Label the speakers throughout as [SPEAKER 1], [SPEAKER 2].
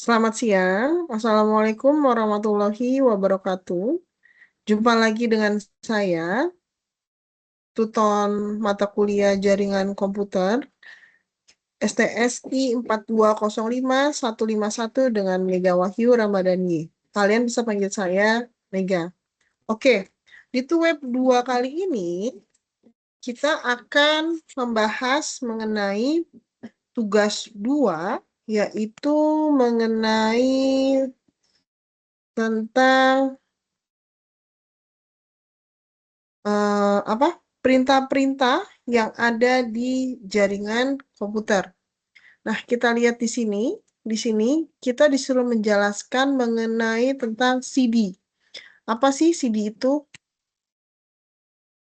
[SPEAKER 1] Selamat siang. Assalamualaikum warahmatullahi wabarakatuh. Jumpa lagi dengan saya, Tuton Mata Kuliah Jaringan Komputer, STSI 4205151 dengan Mega Wahyu Ramadhani. Kalian bisa panggil saya Mega. Oke, di web 2 kali ini, kita akan membahas mengenai tugas 2, yaitu mengenai tentang apa perintah-perintah yang ada di jaringan komputer. Nah, kita lihat di sini. Di sini kita disuruh menjelaskan mengenai tentang CD. Apa sih CD itu?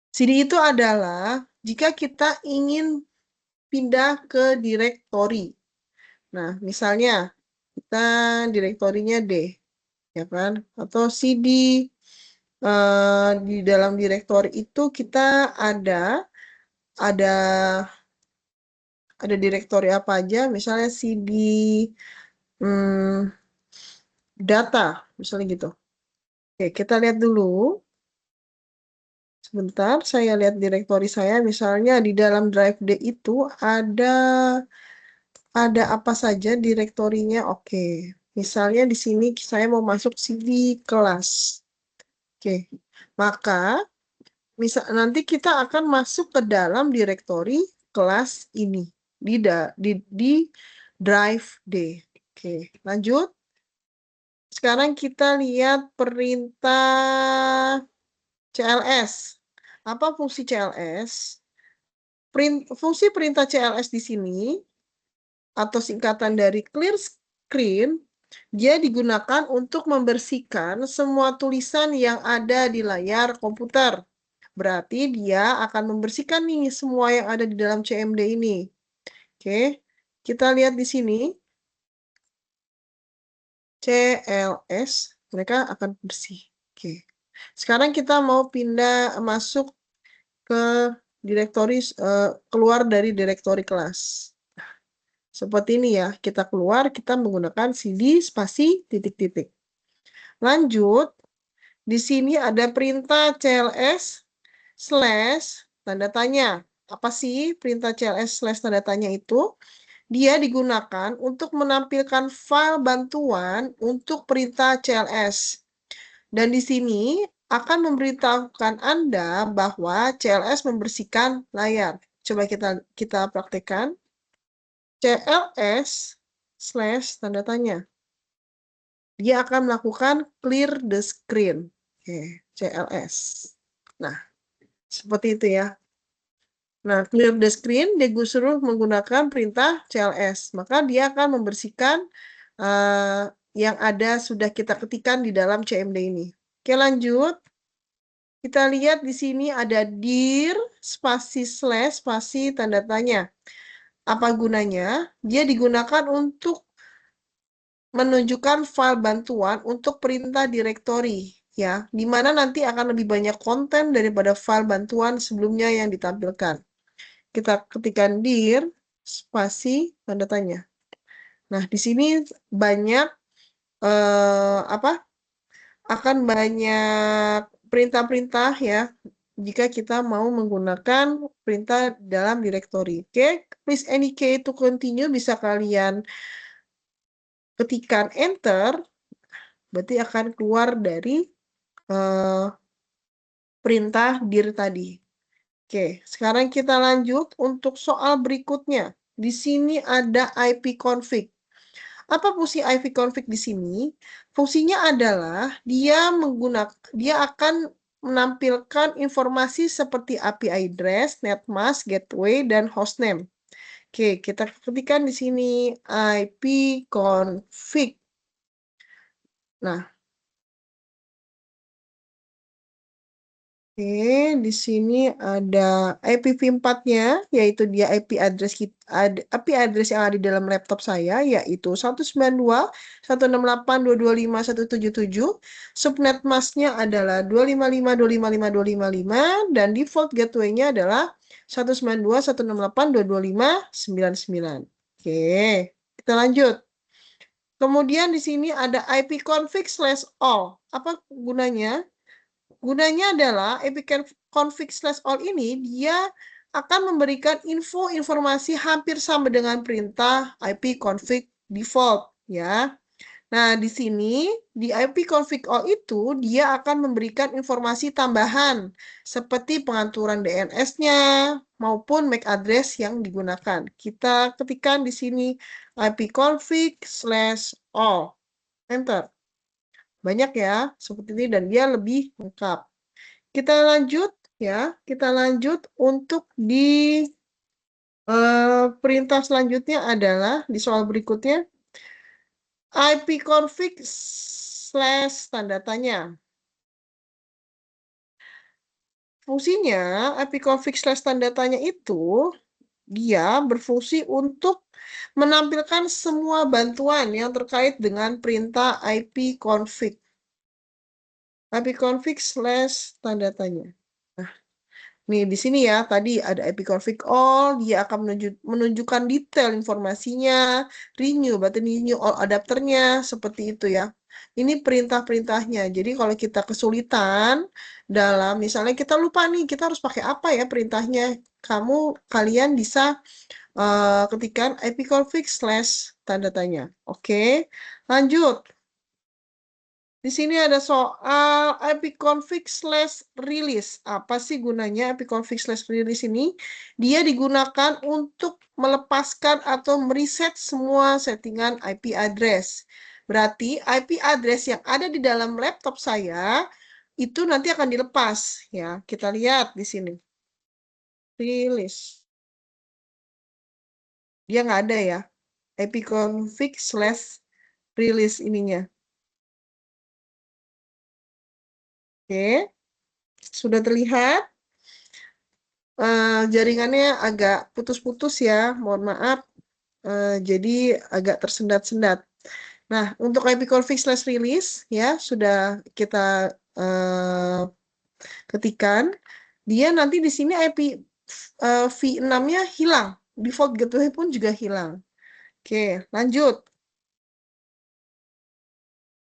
[SPEAKER 1] CD itu adalah jika kita ingin pindah ke direktori. Nah, misalnya kita direktorinya D, ya kan? Atau CD di dalam direktori itu kita ada direktori apa aja, misalnya CD hmm, data, misalnya gitu. Oke, kita lihat dulu. Sebentar, saya lihat direktori saya. Misalnya di dalam drive D itu ada apa saja direktorinya. Oke, misalnya di sini saya mau masuk CD kelas. Oke, maka nanti kita akan masuk ke dalam direktori kelas ini di drive D. Oke, lanjut. Sekarang kita lihat perintah CLS. Apa fungsi CLS? Fungsi perintah CLS di sini, atau singkatan dari clear screen, dia digunakan untuk membersihkan semua tulisan yang ada di layar komputer. Berarti dia akan membersihkan nih semua yang ada di dalam CMD ini. Oke, kita lihat di sini. CLS, mereka akan bersih. Oke. Sekarang kita mau pindah masuk ke direktori, keluar dari direktori kelas. Seperti ini ya, kita keluar, kita menggunakan CD spasi titik-titik. Lanjut, di sini ada perintah CLS slash tanda tanya. Apa sih perintah CLS slash tanda tanya itu? Dia digunakan untuk menampilkan file bantuan untuk perintah CLS. Dan di sini akan memberitahukan Anda bahwa CLS membersihkan layar. Coba kita praktekkan. CLS slash tanda tanya. Dia akan melakukan clear the screen. Oke, CLS. Nah, seperti itu ya. Nah, clear the screen, dia suruh menggunakan perintah CLS. Maka dia akan membersihkan yang ada sudah kita ketikkan di dalam CMD ini. Oke, lanjut. Kita lihat di sini ada dir spasi slash spasi tanda tanya. Apa gunanya? Dia digunakan untuk menunjukkan file bantuan untuk perintah direktori, ya, di mana nanti akan lebih banyak konten daripada file bantuan sebelumnya yang ditampilkan. Kita ketikkan dir spasi tanda tanya. Nah, di sini banyak akan banyak perintah-perintah ya jika kita mau menggunakan perintah dalam direktori. Oke, please any key to continue bisa kalian ketikkan enter, berarti akan keluar dari perintah dir tadi. Oke, sekarang kita lanjut untuk soal berikutnya. Di sini ada IP config. Apa fungsi IP config di sini? Fungsinya adalah dia akan menampilkan informasi seperti API address, netmask, gateway, dan hostname. Oke, kita ketikkan di sini IP config. Nah, oke, di sini ada IPv4-nya, yaitu dia IP address yang ada di dalam laptop saya, yaitu 192.168.225.177. Subnet masknya adalah 255.255.255, dan default gateway-nya adalah 192.168.225.99. Oke, kita lanjut. Kemudian di sini ada ipconfig/all. Apa gunanya? Gunanya adalah ipconfig/all ini dia akan memberikan informasi hampir sama dengan perintah ipconfig default ya. Nah, di sini di ipconfig all itu dia akan memberikan informasi tambahan seperti pengaturan DNS-nya maupun MAC address yang digunakan. Kita ketikkan di sini ipconfig/all. Enter. Banyak ya, seperti ini dan dia lebih lengkap. Kita lanjut ya, kita lanjut untuk di perintah selanjutnya adalah di soal berikutnya ipconfig/tanda tanya. Fungsinya ipconfig/tanda tanya itu dia berfungsi untuk menampilkan semua bantuan yang terkait dengan perintah ipconfig. ipconfig/tanda tanya. Nah, nih di sini ya, tadi ada ipconfig all, dia akan menunjukkan detail informasinya, renew, berarti renew all adapternya, seperti itu ya. Ini perintah-perintahnya. Jadi kalau kita kesulitan dalam, misalnya kita lupa nih, kita harus pakai apa ya perintahnya, kalian bisa ketikkan ipconfig/tanda tanya. Oke, lanjut. Di sini ada soal ipconfig/release. Apa sih gunanya ipconfig/release ini? Dia digunakan untuk melepaskan atau mereset semua settingan IP address. Berarti IP address yang ada di dalam laptop saya itu nanti akan dilepas ya. Kita lihat di sini. Release. Dia nggak ada ya. ipconfig/release ininya. Oke, sudah terlihat. Jaringannya agak putus-putus ya, mohon maaf. Jadi agak tersendat-sendat. Nah, untuk ipconfig/release ya sudah kita ketikkan. Dia nanti di sini IP v6-nya hilang, default gateway pun juga hilang. Oke, lanjut.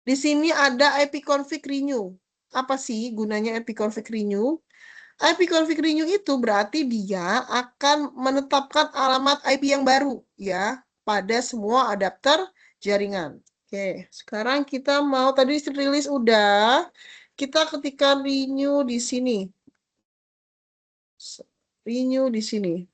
[SPEAKER 1] Di sini ada ipconfig renew. Apa sih gunanya ipconfig renew? ipconfig renew itu berarti dia akan menetapkan alamat IP yang baru ya pada semua adapter jaringan. Oke, sekarang kita mau tadi rilis udah, kita ketikkan renew di sini. Renew di sini.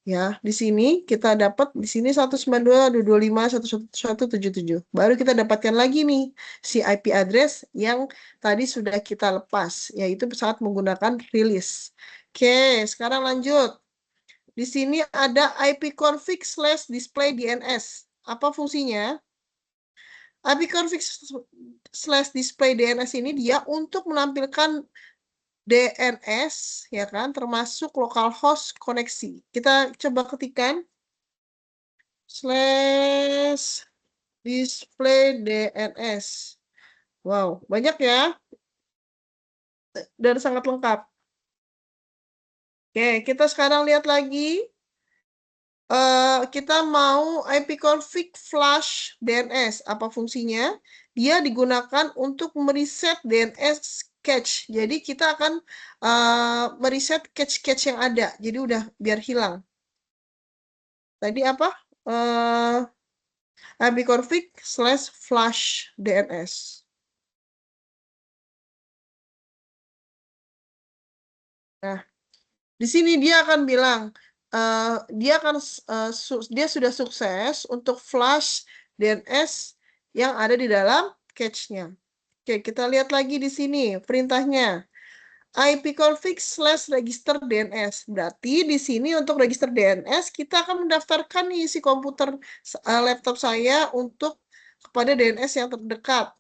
[SPEAKER 1] Ya, di sini kita dapat di sini 192.225.111.77. Baru kita dapatkan lagi nih si IP address yang tadi sudah kita lepas, yaitu saat menggunakan release. Oke, sekarang lanjut. Di sini ada ipconfig/display DNS. Apa fungsinya? ipconfig/display DNS ini dia untuk menampilkan DNS, ya kan, termasuk localhost koneksi. Kita coba ketikkan /display DNS. Wow, banyak ya, dan sangat lengkap. Oke, kita sekarang lihat lagi. Kita mau ipconfig flash DNS. Apa fungsinya? Dia digunakan untuk mereset DNS cache. Jadi kita akan mereset cache-cache yang ada. Jadi udah biar hilang. Tadi apa? ipconfig/flash DNS. Nah, di sini dia akan bilang dia sudah sukses untuk flash DNS yang ada di dalam cache-nya. Oke, kita lihat lagi di sini perintahnya. ipconfig/register DNS. Berarti di sini untuk register DNS kita akan mendaftarkan nih si komputer laptop saya untuk kepada DNS yang terdekat.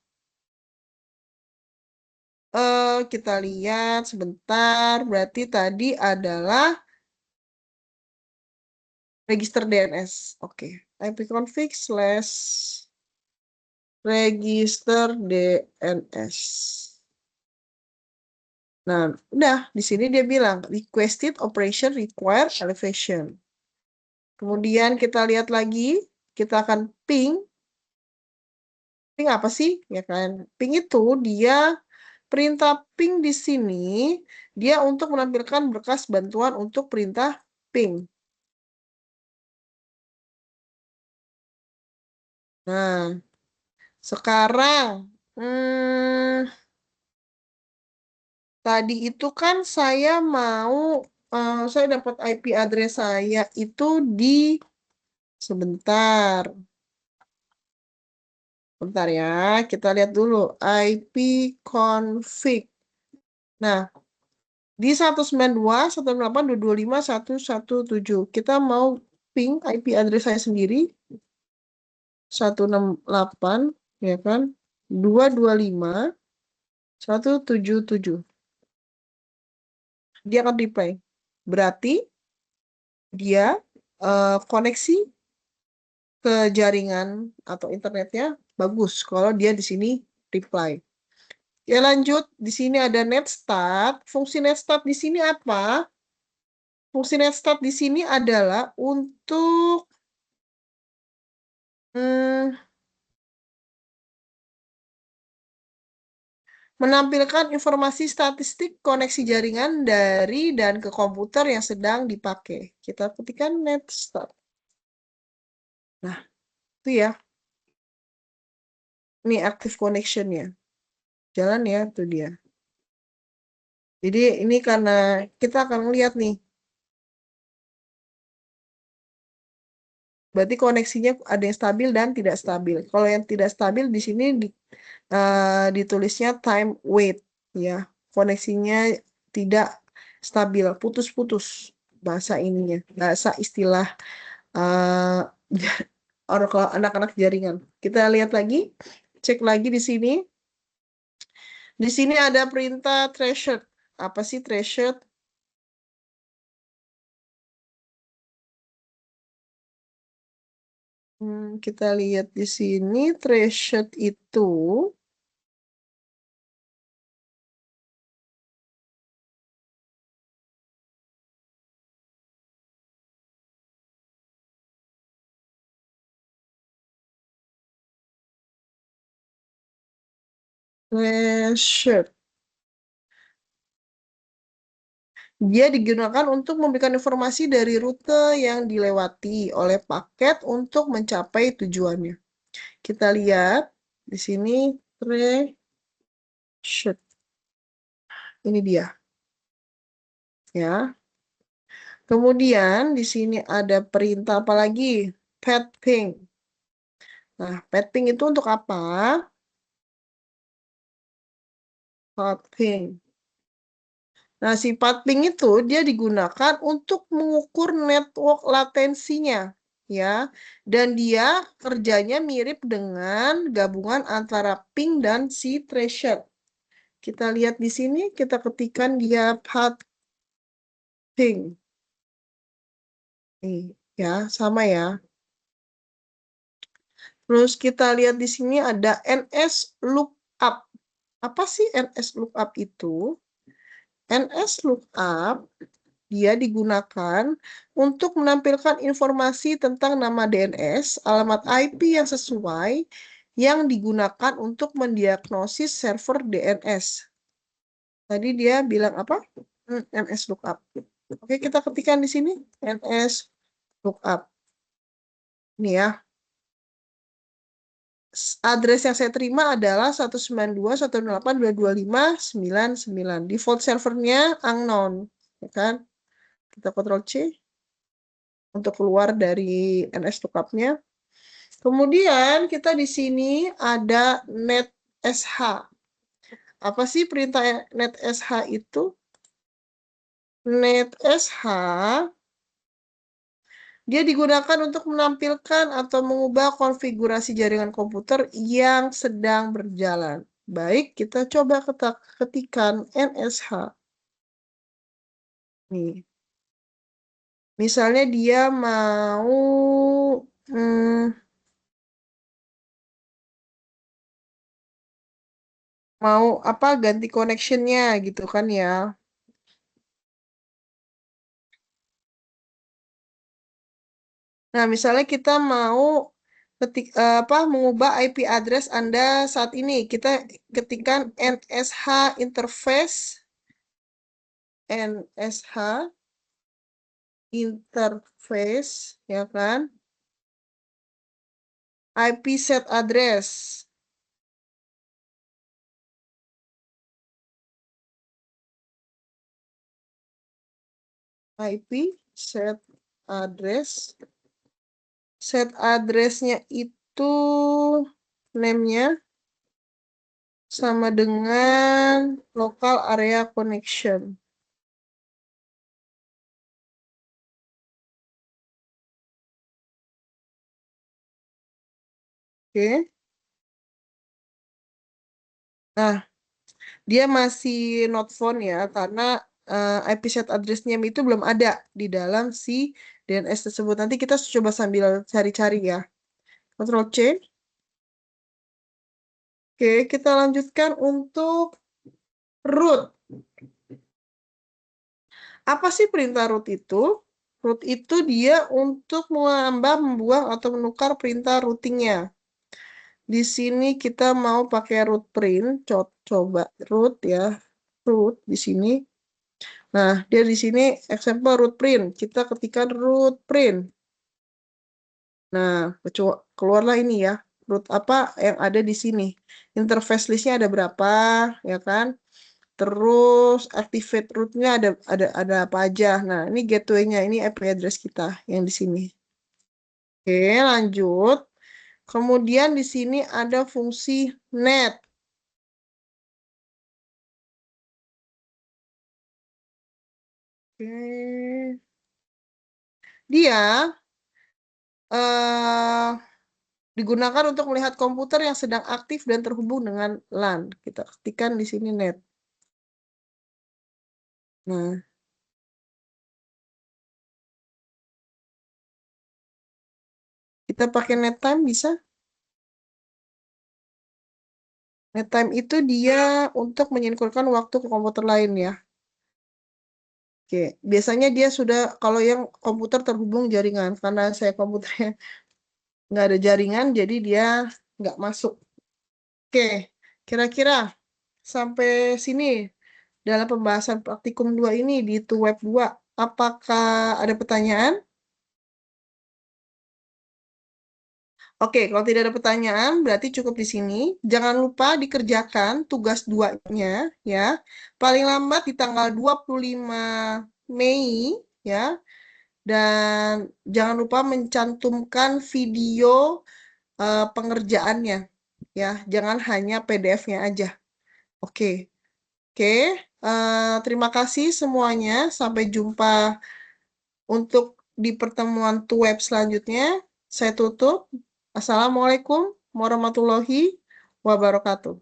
[SPEAKER 1] Kita lihat sebentar. Berarti tadi adalah register DNS. Oke, ipconfig/register DNS. Nah, udah di sini dia bilang requested operation require elevation. Kemudian kita lihat lagi, kita akan ping Ping apa sih? Ya kan? Ping itu dia perintah ping di sini dia untuk menampilkan berkas bantuan untuk perintah ping. Nah, sekarang tadi itu kan saya dapat IP address saya itu di sebentar. Bentar ya, kita lihat dulu IP config. Nah, di 192.168.225.117 kita mau ping IP address saya sendiri 168 ya kan 225.177. Dia akan reply. Berarti dia koneksi ke jaringan atau internetnya bagus kalau dia di sini reply. Ya lanjut, di sini ada netstat. Fungsi netstat di sini apa? Fungsi netstat di sini adalah untuk hmm, menampilkan informasi statistik koneksi jaringan dari dan ke komputer yang sedang dipakai. Kita ketikkan netstat. Nah, itu ya. Ini active connection-nya. Jalan ya, itu dia. Jadi ini karena kita akan lihat nih. Berarti koneksinya ada yang stabil dan tidak stabil. Kalau yang tidak stabil di sini ditulisnya time wait ya. Koneksinya tidak stabil, putus-putus bahasa ininya, bahasa istilah uh, orang kalau anak-anak jaringan. Kita lihat lagi, cek lagi di sini. Di sini ada perintah threshold. Apa sih threshold? Kita lihat di sini threshold itu threshold. Dia digunakan untuk memberikan informasi dari rute yang dilewati oleh paket untuk mencapai tujuannya. Kita lihat di sini threshold. Ini dia. Ya. Kemudian di sini ada perintah apa lagi? Pathing. Nah, pathing itu untuk apa? Pathing. Nah, si pathing itu dia digunakan untuk mengukur network latensinya, ya. Dan dia kerjanya mirip dengan gabungan antara ping dan si threshold. Kita lihat di sini, kita ketikkan dia pathing. Nih, ya, sama ya. Terus kita lihat di sini ada NS lookup. Apa sih NS lookup itu? NS lookup dia digunakan untuk menampilkan informasi tentang nama DNS, alamat IP yang sesuai yang digunakan untuk mendiagnosis server DNS. Tadi dia bilang apa? NS lookup. Oke, kita ketikkan di sini NS lookup. Ini ya. Address yang saya terima adalah 192.168.225.99. Default servernya unknown, ya kan? Kita Ctrl C untuk keluar dari NS lookup-nya. Kemudian kita di sini ada netsh. Apa sih perintah netsh itu? Netsh dia digunakan untuk menampilkan atau mengubah konfigurasi jaringan komputer yang sedang berjalan. Baik, kita coba ketikkan NSH. Nih. Misalnya dia hmm, mau apa ganti connectionnya gitu kan ya. Nah, misalnya kita mau mengubah IP address Anda saat ini. Kita ketikkan NSH interface ya kan, IP set address. IP set address-nya itu name-nya sama dengan local area connection. Oke. Nah, dia masih not found ya, karena IP set address name itu belum ada di dalam si DNS tersebut. Nanti kita coba sambil cari-cari ya. Ctrl C. Oke, kita lanjutkan untuk root. Apa sih perintah root itu? Root itu dia untuk menambah, membuang, atau menukar perintah routingnya. Di sini kita mau pakai root print. Coba root ya. Root di sini. Nah, dia di sini example root print. Kita ketikkan root print. Nah, keluarlah ini ya. Root apa yang ada di sini. Interface listnya ada berapa, ya kan? Terus activate rootnya ada apa aja. Nah, ini gateway-nya, ini IP address kita yang di sini. Oke, lanjut. Kemudian di sini ada fungsi net. Oke. Dia digunakan untuk melihat komputer yang sedang aktif dan terhubung dengan LAN. Kita ketikkan di sini net. Nah, kita pakai net time bisa? Net time itu dia untuk menyinkronkan waktu ke komputer lain ya. Oke, biasanya dia sudah, kalau yang komputer terhubung jaringan, karena saya komputernya nggak ada jaringan, jadi dia nggak masuk. Oke, kira-kira sampai sini dalam pembahasan praktikum 2 ini di web 2, apakah ada pertanyaan? Oke, kalau tidak ada pertanyaan, berarti cukup di sini. Jangan lupa dikerjakan tugas 2-nya, ya. Paling lambat di tanggal 25 Mei, ya. Dan jangan lupa mencantumkan video pengerjaannya, ya. Jangan hanya PDF-nya aja. Oke. Oke, terima kasih semuanya. Sampai jumpa untuk di pertemuan web selanjutnya. Saya tutup. Assalamualaikum warahmatullahi wabarakatuh.